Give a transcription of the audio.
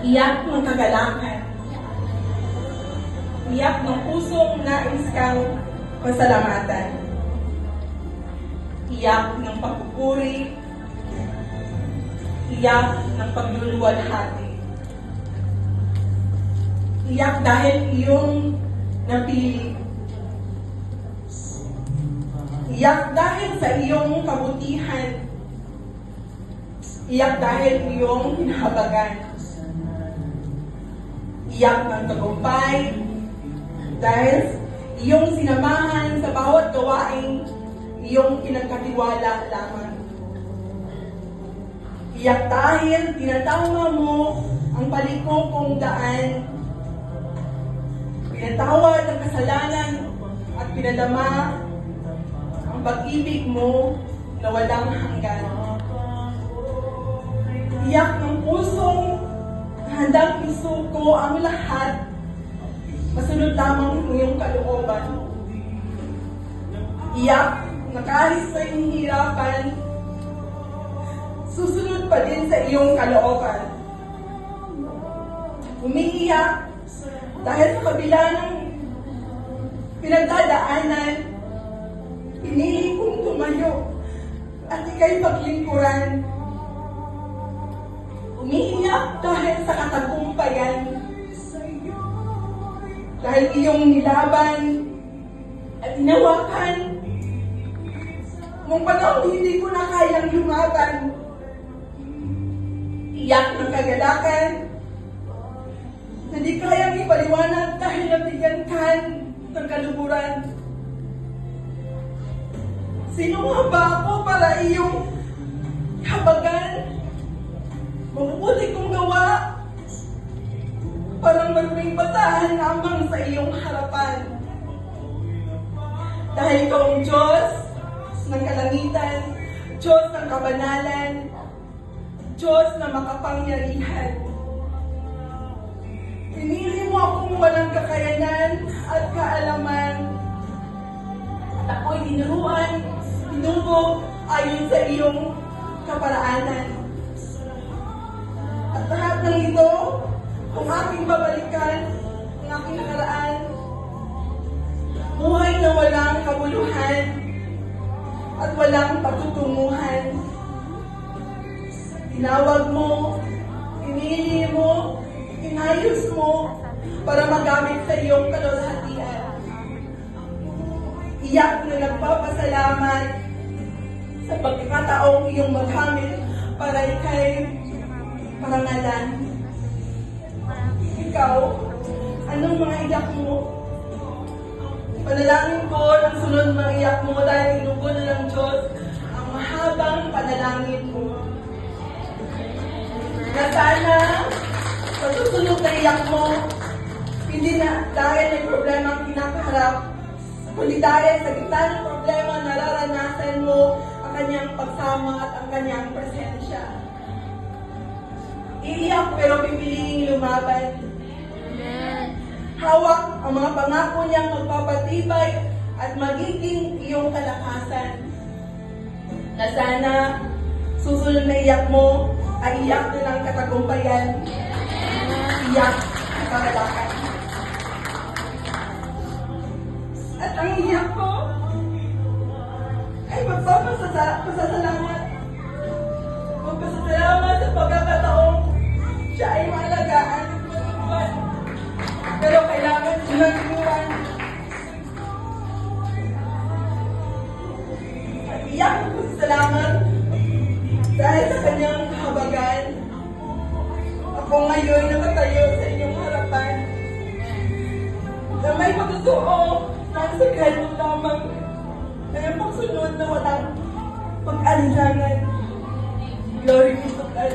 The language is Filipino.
Iyak ng kagalakan. Iyak ng pusong nais kang pasalamatan. Iyak ng pagpupuri. Iyak ng pagluluwalhati. Iyak dahil iyong napili. Iyak dahil sa iyong kabutihan. Iyak dahil iyong hinahabagan. Iyak ng tagumpay dahil iyong sinamahan sa bawat gawaing iyong pinagkatiwala lamang. Iyak dahil tinatama mo ang paliko kong daan. Pinatawad ang kasalanan at pinadama ang pag-ibig mo na walang hanggan. Iyak ng pusong handang isuko ang lahat, masunod lamang ng iyong kalooban. Iyak na kahit sa iyong hirapan, susunod pa din sa iyong kalooban. Umiiyak dahil sa kabila ng pinagdadaanan, pinili kong tumayo at ika'y paglingkuran. Umiiyak dahil sa katagumpayan, dahil iyong nilaban at hinawakan nung panahon hindi ko na kayang lumaban. Iyak ng kagalakan, hindi kayang ipaliwanag dahil nabigyan ka ng kaluburan. Sino nga ba ako para iyong habagan? Mabubuti kong gawa, parang maruming basahan lamang sa iyong harapan. Dahil ikaw ang Diyos ng kalangitan, Diyos ng kabanalan, Diyos na makapangyarihan. Pinili mo akong walang kakayanan at kaalaman. At ako'y tinuruan, tinubog ayon sa iyong kaparaanan. At lahat ng ito, kung aking babalikan, ang aking nakaraan, buhay na walang kabuluhan at walang pagtutunguhan. Tinawag mo, pinili mo, inayos mo para magamit sa iyong kalwalhatian. Iyak na nagpapasalamat sa pagkakataong iyong magamit para ikay parangalan. Ikaw, anong mga iyak mo? Panalangin ko ng sunod mga iyak mo dahil inugo na ng Diyos ang mahabang panalangin mo. Na sana, sa susunod na iyak mo, hindi na dahil may problema ang kinakaharap, kundi dahil sa gitna ng problema nararanasan mo ang kanyang pagsama at ang kanyang presensya. Iiyak pero pipiliing lumaban. Hawak ang mga pangako niyang magpapatibay at magiging iyong kalakasan. Na sana, susunod na iyak mo ay iyak na ng katagumpayan. Iyak ng kagalakan. At ang iyak ko ay magpapasalamat. Magpasalamat sa pagkakataong siya ay maalagaan at matulungan. Pero kailangan siya nagtulungan. At iyak ko sa salamat dahil sa kanyang kahabagan. Ako ngayon nakatayo sa inyong harapan na may pagtutuo ng sakalo lamang na yung pagsunod na walang pag-alilangan. Glory be to God.